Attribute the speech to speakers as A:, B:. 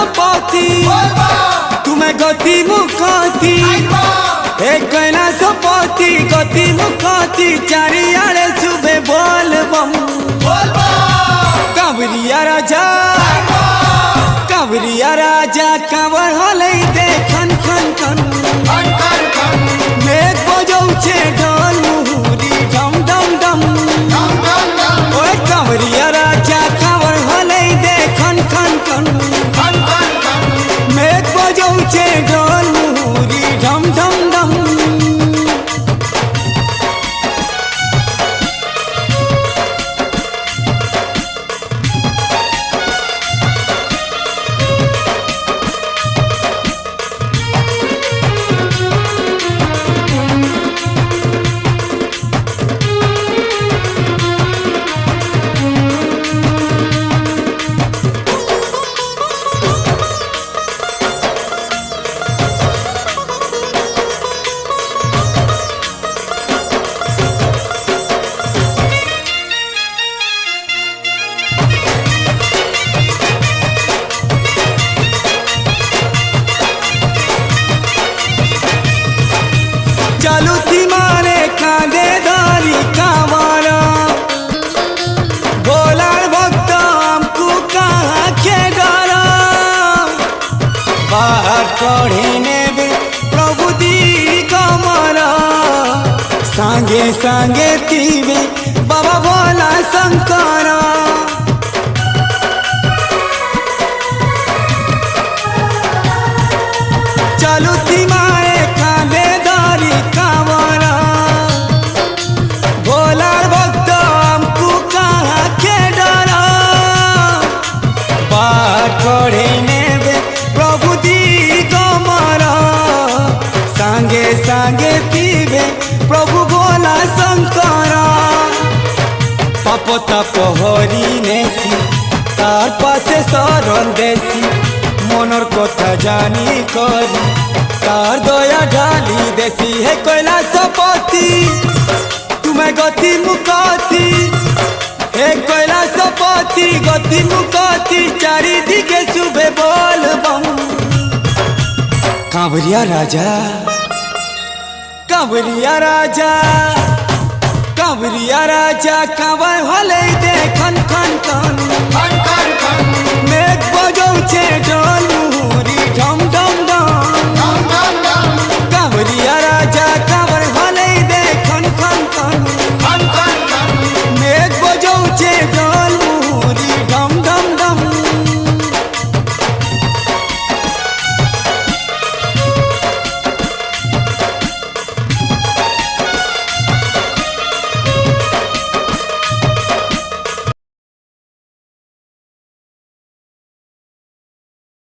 A: सपति तुम्हें गति मुखती कैलाशपति गति मुखती चारियाड़े सुबह बोल बम कांवरिया राजा कांवर हले दे खन खन खन मेघ बजौछे ढोल मुहुरी डम डम डम ओए कांवरिया राजा कांवर हले दे खन खन खन मेघ बजौछे ढोल मुहुरी डम डम डम। चलू थी मारे कांदे दारी कांवरा बोलार भक्त हमको कहाँ के डरा बाहर कढ़ीने भी प्रभु दी कमरा सांगे सांगे तीवे बाबा भोला शंकरा चलू थी मारे कांदे दारी कांवरा भोलार भक्त हमको कहाँ के डरा बाहर कढ़ीने बे प्रभु दी कमरा सांगे सांगे पीबे प्रभु भोला शंकरा पाप ताप हरि नेसी तार पासे शरण देसी मनर कथा जानी करी तार दया ढाली देसी है कैलाशपति तुम्हें गति मुखती हे कैलाशपति गति मुखती चारि दिखे सुबह बोल बम कांवरिया राजा कांवर हले दे खन खन खन मेघ बजौछे ढोल